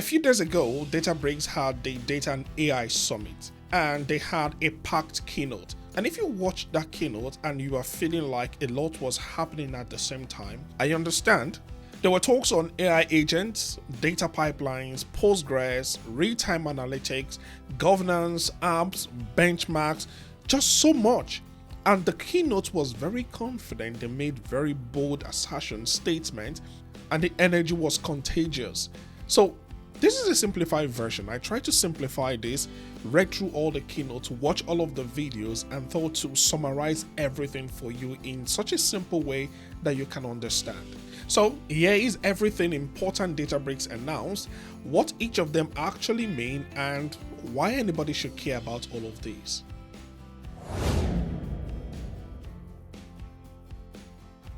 A few days ago, Databricks had the Data and AI Summit, and they had a packed keynote. And if you watched that keynote and you are feeling like a lot was happening at the same time, I understand. There were talks on AI agents, data pipelines, Postgres, real-time analytics, governance, apps, benchmarks, just so much. And the keynote was very confident. They made very bold assertions, statements, and the energy was contagious. So this is a simplified version. I tried to simplify this, read through all the keynotes, watch all of the videos, and thought to summarize everything for you in such a simple way that you can understand. So here is everything important Databricks announced, what each of them actually mean, and why anybody should care about all of these.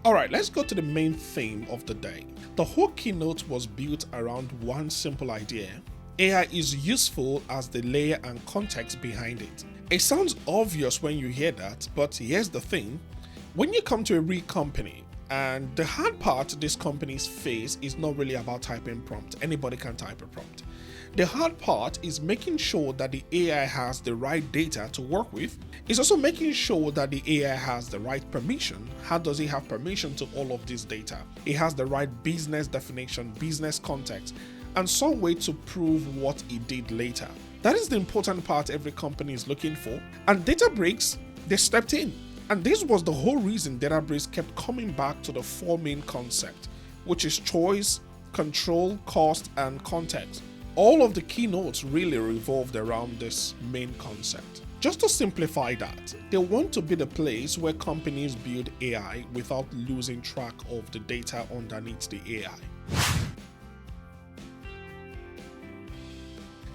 Alright, let's go to the main theme of the day. The whole keynote was built around one simple idea. AI is useful as the layer and context behind it. It sounds obvious when you hear that, but here's the thing. When you come to a real company, and the hard part these companies face is not really about typing prompt. Anybody can type a prompt. The hard part is making sure that the AI has the right data to work with. It's also making sure that the AI has the right permission. How does it have permission to all of this data? It has the right business definition, business context, and some way to prove what it did later. That is the important part every company is looking for. And Databricks, they stepped in. And this was the whole reason Databricks kept coming back to the four main concepts, which is choice, control, cost, and context. All of the keynotes really revolved around this main concept. Just to simplify that, they want to be the place where companies build AI without losing track of the data underneath the AI.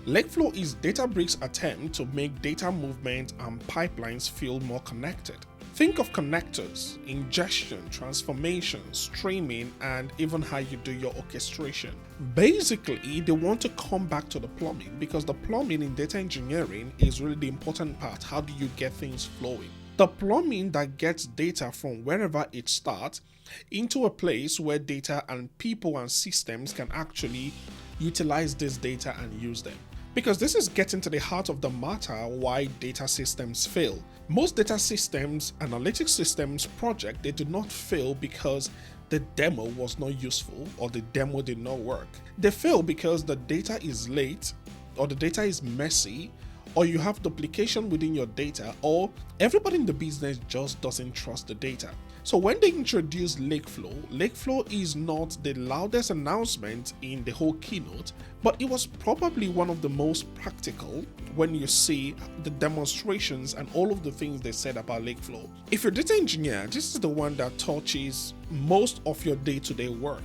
LakeFlow is Databricks' attempt to make data movement and pipelines feel more connected. Think of connectors, ingestion, transformation, streaming, and even how you do your orchestration. Basically, they want to come back to the plumbing because the plumbing in data engineering is really the important part. How do you get things flowing? The plumbing that gets data from wherever it starts into a place where data and people and systems can actually utilize this data and use them. Because this is getting to the heart of the matter why data systems fail. Most data systems, analytics systems project, they do not fail because the demo was not useful or the demo did not work. They fail because the data is late or the data is messy or you have duplication within your data or everybody in the business just doesn't trust the data. So when they introduced LakeFlow is not the loudest announcement in the whole keynote, but it was probably one of the most practical when you see the demonstrations and all of the things they said about LakeFlow. If you're a data engineer, this is the one that touches most of your day-to-day work.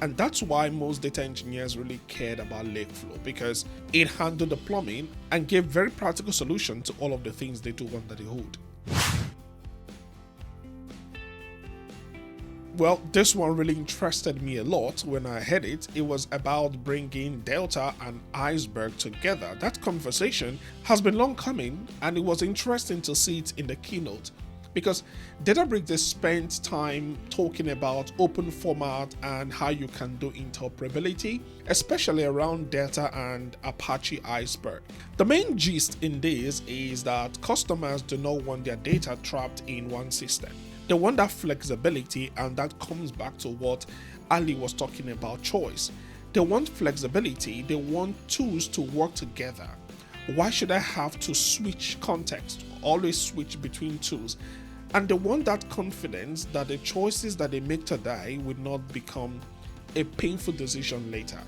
And that's why most data engineers really cared about LakeFlow because it handled the plumbing and gave very practical solutions to all of the things they do under the hood. Well, this one really interested me a lot when I heard it. It was about bringing Delta and Iceberg together. That conversation has been long coming and it was interesting to see it in the keynote because Databricks spent time talking about open format and how you can do interoperability, especially around Delta and Apache Iceberg. The main gist in this is that customers do not want their data trapped in one system. They want that flexibility, and that comes back to what Ali was talking about, choice. They want flexibility, they want tools to work together. Why should I have to switch context, always switch between tools? And they want that confidence that the choices that they make today will not become a painful decision later.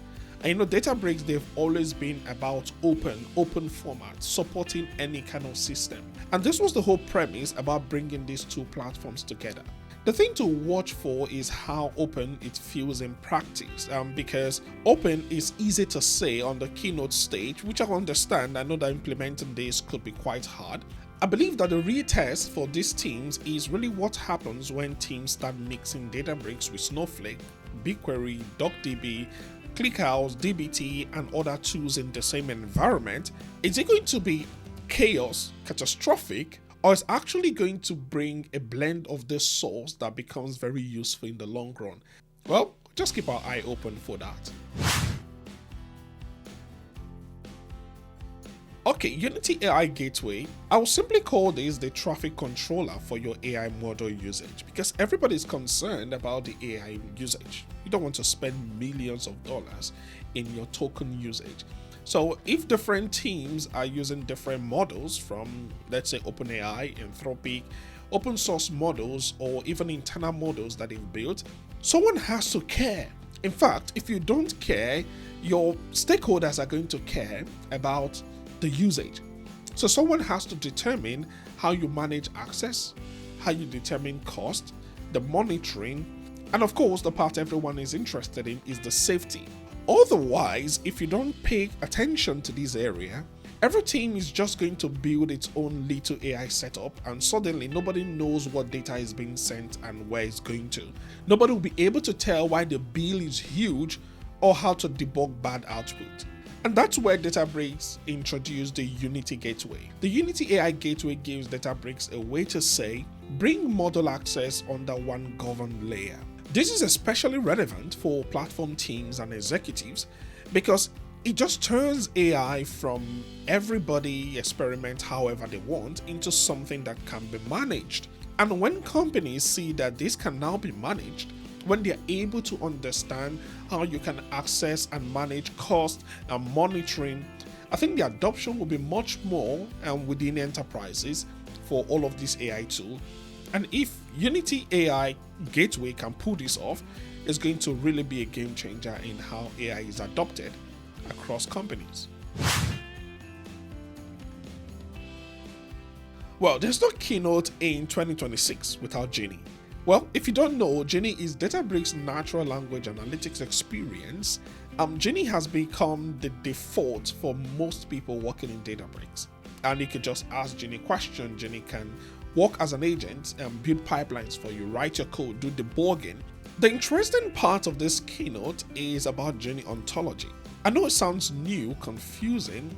And Databricks, they've always been about open format, supporting any kind of system. And this was the whole premise about bringing these two platforms together. The thing to watch for is how open it feels in practice, because open is easy to say on the keynote stage, which I understand. I know that implementing this could be quite hard. I believe that the real test for these teams is really what happens when teams start mixing Databricks with Snowflake, BigQuery, DocDB, ClickHouse, DBT, and other tools in the same environment. Is it going to be chaos, catastrophic, or is actually going to bring a blend of this source that becomes very useful in the long run? Well, just keep our eye open for that. Okay, Unity AI Gateway, I will simply call this the traffic controller for your AI model usage because everybody is concerned about the AI usage. You don't want to spend millions of dollars in your token usage. So if different teams are using different models from, let's say, OpenAI, Anthropic, open source models, or even internal models that they've built, someone has to care. In fact, if you don't care, your stakeholders are going to care about the usage. So someone has to determine how you manage access, how you determine cost, the monitoring, and of course the part everyone is interested in is the safety. Otherwise, if you don't pay attention to this area, every team is just going to build its own little AI setup, and suddenly nobody knows what data is being sent and where it's going to. Nobody will be able to tell why the bill is huge or how to debug bad output. And that's where Databricks introduced the Unity Gateway. The Unity AI Gateway gives Databricks a way to say, bring model access under one governed layer. This is especially relevant for platform teams and executives because it just turns AI from everybody experiment however they want into something that can be managed. And when companies see that this can now be managed, when they're able to understand how you can access and manage cost and monitoring, I think the adoption will be much more within enterprises for all of these AI tools. And if Unity AI Gateway can pull this off, it's going to really be a game changer in how AI is adopted across companies. Well, there's no keynote in 2026 without Genie. Well, if you don't know, Genie is Databricks' natural language analytics experience. Genie has become the default for most people working in Databricks. And you can just ask Genie questions. Genie can work as an agent and build pipelines for you, write your code, do debugging. The interesting part of this keynote is about Genie Ontology. I know it sounds new, confusing.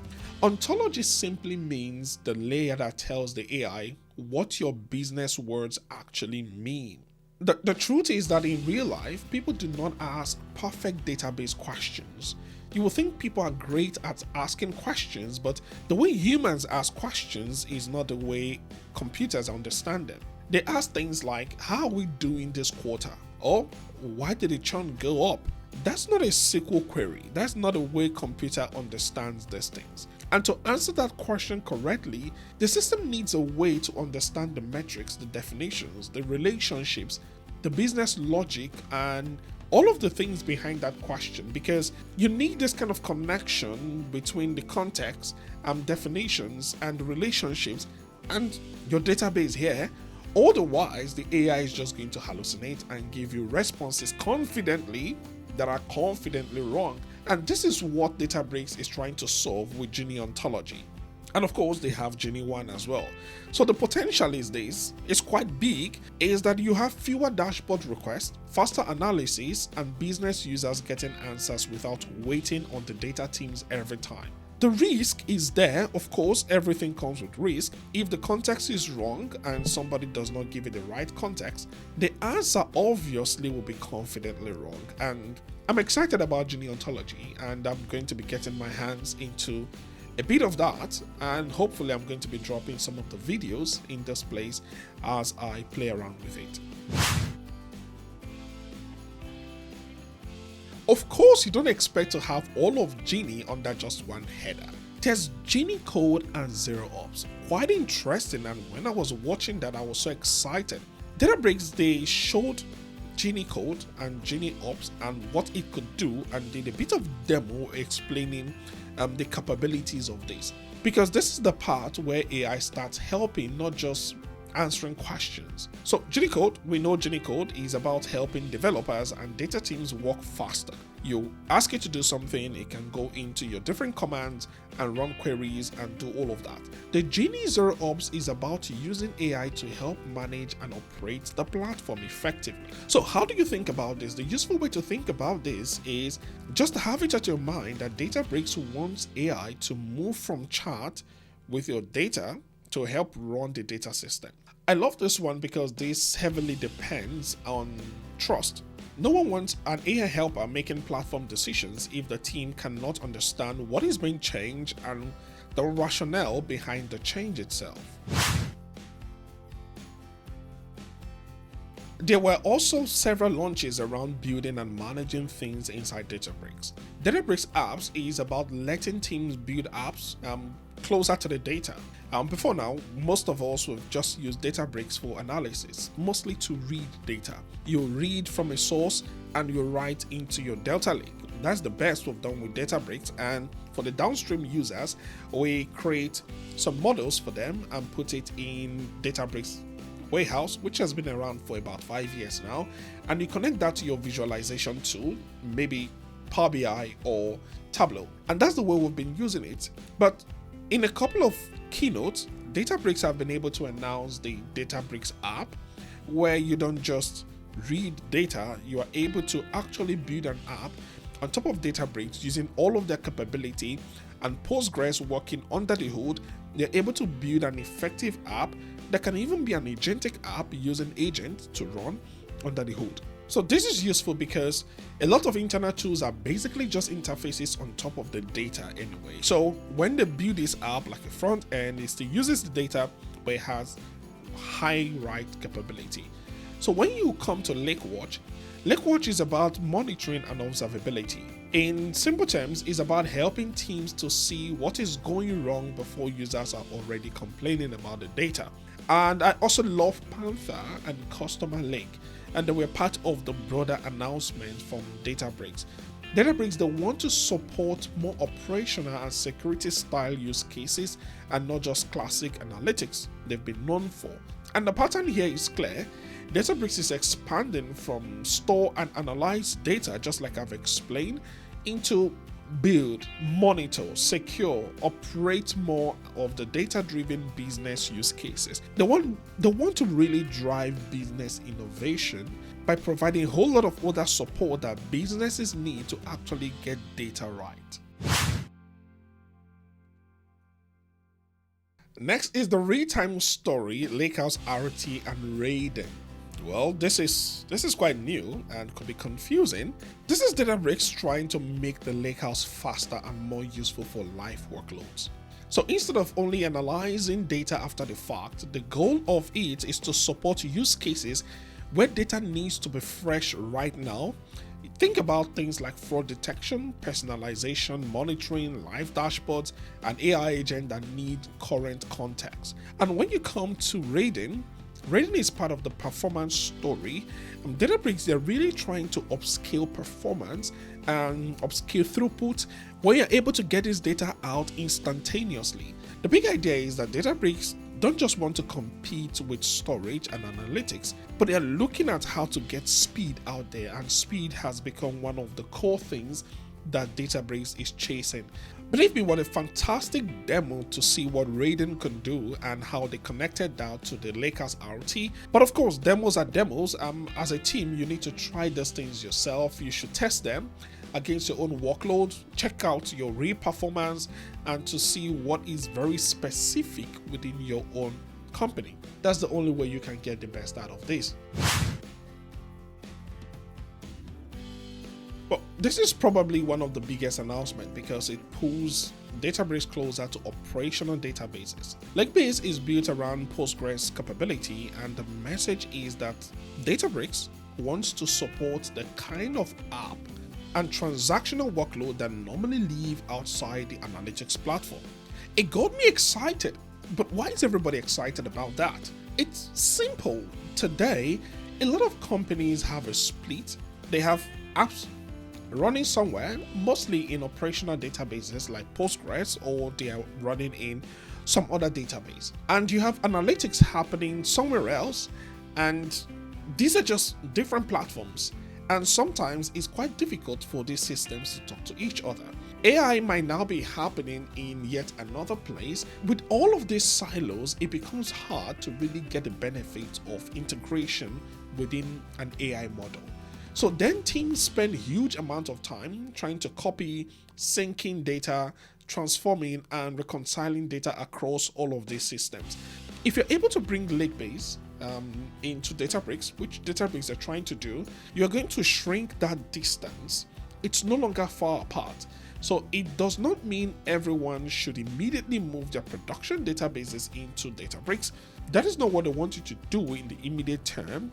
Ontology simply means the layer that tells the AI what your business words actually mean. The truth is that in real life, people do not ask perfect database questions. You will think people are great at asking questions, but the way humans ask questions is not the way computers understand them. They ask things like, how are we doing this quarter? Or, why did the churn go up? That's not a SQL query. That's not the way computer understands these things. And to answer that question correctly, the system needs a way to understand the metrics, the definitions, the relationships, the business logic, and all of the things behind that question, because you need this kind of connection between the context and definitions and the relationships and your database here. Otherwise, the AI is just going to hallucinate and give you responses confidently that are confidently wrong. And this is what Databricks is trying to solve with Genie Ontology. And of course, they have Genie 1 as well. So the potential is this, it's quite big, is that you have fewer dashboard requests, faster analysis, and business users getting answers without waiting on the data teams every time. The risk is there, of course, everything comes with risk. If the context is wrong and somebody does not give it the right context, the answer obviously will be confidently wrong. And I'm excited about Genie Ontology, and I'm going to be getting my hands into a bit of that, and hopefully I'm going to be dropping some of the videos in this place as I play around with it. Of course, you don't expect to have all of Genie under just one header. There's Genie Code and Zero Ops. Quite interesting, and when I was watching that, I was so excited. Databricks, they showed Genie Code and Genie Ops and what it could do, and did a bit of demo explaining the capabilities of this. Because this is the part where AI starts helping, not just answering questions. So Genie Code, we know Genie Code is about helping developers and data teams work faster. You ask it to do something, it can go into your different commands and run queries and do all of that. The Genie Zero Ops is about using AI to help manage and operate the platform effectively. So how do you think about this? The useful way to think about this is just have it at your mind that Databricks wants AI to move from chart with your data to help run the data system. I love this one because this heavily depends on trust. No one wants an AI helper making platform decisions if the team cannot understand what is being changed and the rationale behind the change itself. There were also several launches around building and managing things inside Databricks. Databricks Apps is about letting teams build apps closer to the data. Before now, most of us would just use Databricks for analysis, mostly to read data. You read from a source and you write into your Delta Lake. That's the best we've done with Databricks, and for the downstream users, we create some models for them and put it in Databricks Warehouse, which has been around for about 5 years now, and you connect that to your visualization tool, maybe Power BI or Tableau, and that's the way we've been using it. But in a couple of keynotes, Databricks have been able to announce the Databricks app, where you don't just read data, you are able to actually build an app on top of Databricks using all of their capability, and Postgres working under the hood. They're able to build an effective app that can even be an agentic app using agents to run under the hood. So this is useful because a lot of internal tools are basically just interfaces on top of the data anyway. So when they build this app, like a front end, it still uses the data, but it has high write capability. So when you come to Lakewatch, Lakewatch is about monitoring and observability. In simple terms, it's about helping teams to see what is going wrong before users are already complaining about the data. And I also love Panther and Customer Lake, and they were part of the broader announcement from Databricks. Databricks, they want to support more operational and security style use cases and not just classic analytics they've been known for. And the pattern here is clear. Databricks is expanding from store and analyze data, just like I've explained, into build, monitor, secure, operate more of the data-driven business use cases. They want to really drive business innovation by providing a whole lot of other support that businesses need to actually get data right. Next is the real-time story Lakehouse RT and Raiden. Well, this is quite new and could be confusing. This is Databricks trying to make the Lakehouse faster and more useful for live workloads. So instead of only analyzing data after the fact, the goal of it is to support use cases where data needs to be fresh right now. Think about things like fraud detection, personalization, monitoring, live dashboards, and AI agents that need current context. And when you come to Raiden is part of the performance story. Databricks, they're really trying to upscale performance and upscale throughput, where you're able to get this data out instantaneously. The big idea is that Databricks don't just want to compete with storage and analytics, but they are looking at how to get speed out there, and speed has become one of the core things that Databricks is chasing. Believe me, what a fantastic demo to see what Raiden can do and how they connected that to the Lakers RT. But of course, demos are demos. As a team, you need to try these things yourself. You should test them against your own workload, check out your real performance, and to see what is very specific within your own company. That's the only way you can get the best out of this. But this is probably one of the biggest announcements because it pulls Databricks closer to operational databases. Lakebase is built around Postgres capability, and the message is that Databricks wants to support the kind of app and transactional workload that normally live outside the analytics platform. It got me excited, but why is everybody excited about that? It's simple. Today, a lot of companies have a split. They have apps running somewhere, mostly in operational databases like Postgres, or they are running in some other database. And you have analytics happening somewhere else, and these are just different platforms. And sometimes it's quite difficult for these systems to talk to each other. AI might now be happening in yet another place. With all of these silos, it becomes hard to really get the benefit of integration within an AI model. So then teams spend huge amount of time trying to copy, syncing data, transforming and reconciling data across all of these systems. If you're able to bring Lakebase into Databricks, which Databricks are trying to do, you're going to shrink that distance. It's no longer far apart. So it does not mean everyone should immediately move their production databases into Databricks. That is not what they want you to do in the immediate term.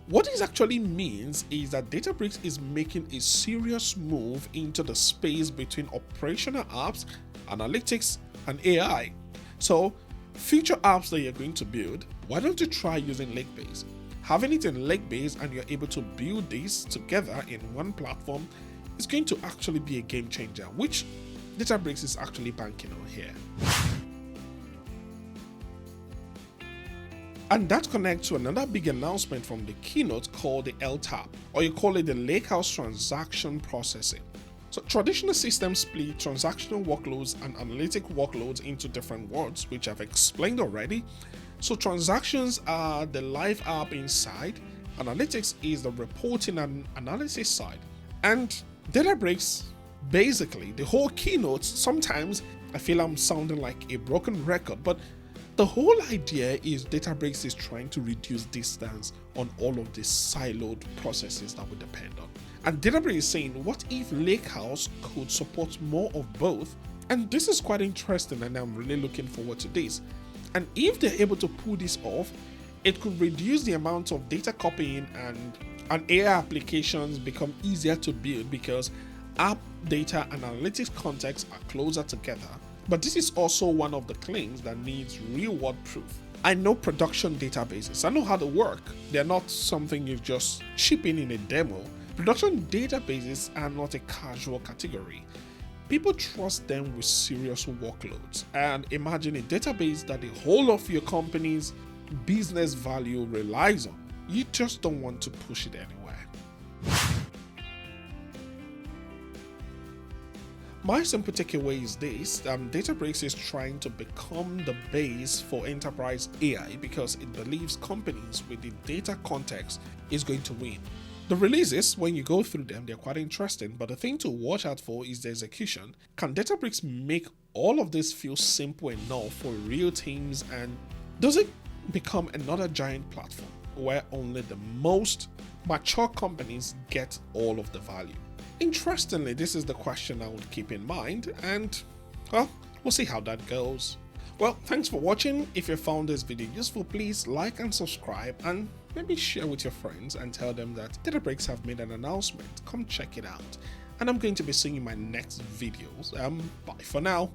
What this actually means is that Databricks is making a serious move into the space between operational apps, analytics, and AI. So, future apps that you're going to build, why don't you try using Lakebase? Having it in Lakebase and you're able to build these together in one platform is going to actually be a game changer, which Databricks is actually banking on here. And that connects to another big announcement from the keynote called the LTAP, or you call it the Lakehouse Transaction Processing. So traditional systems split transactional workloads and analytic workloads into different worlds, which I've explained already. So transactions are the live app inside, analytics is the reporting and analysis side. And Databricks, basically, the whole keynote, sometimes I feel I'm sounding like a broken record, but the whole idea is Databricks is trying to reduce distance on all of these siloed processes that we depend on. And Databricks is saying, what if Lakehouse could support more of both? And this is quite interesting, and I'm really looking forward to this. And if they're able to pull this off, it could reduce the amount of data copying, and AI applications become easier to build because app data and analytics contexts are closer together. But this is also one of the claims that needs real-world proof. I know production databases, I know how they work. They're not something you just ship in a demo. Production databases are not a casual category. People trust them with serious workloads. And imagine a database that the whole of your company's business value relies on. You just don't want to push it anywhere. My simple takeaway is this: Databricks is trying to become the base for enterprise AI because it believes companies with the data context is going to win. The releases, when you go through them, they're quite interesting, but the thing to watch out for is the execution. Can Databricks make all of this feel simple enough for real teams, and does it become another giant platform where only the most mature companies get all of the value? Interestingly, this is the question I would keep in mind, and well, we'll see how that goes. Well, thanks for watching. If you found this video useful, please like and subscribe, and maybe share with your friends and tell them that Databricks have made an announcement. Come check it out. And I'm going to be seeing you in my next videos. Bye for now.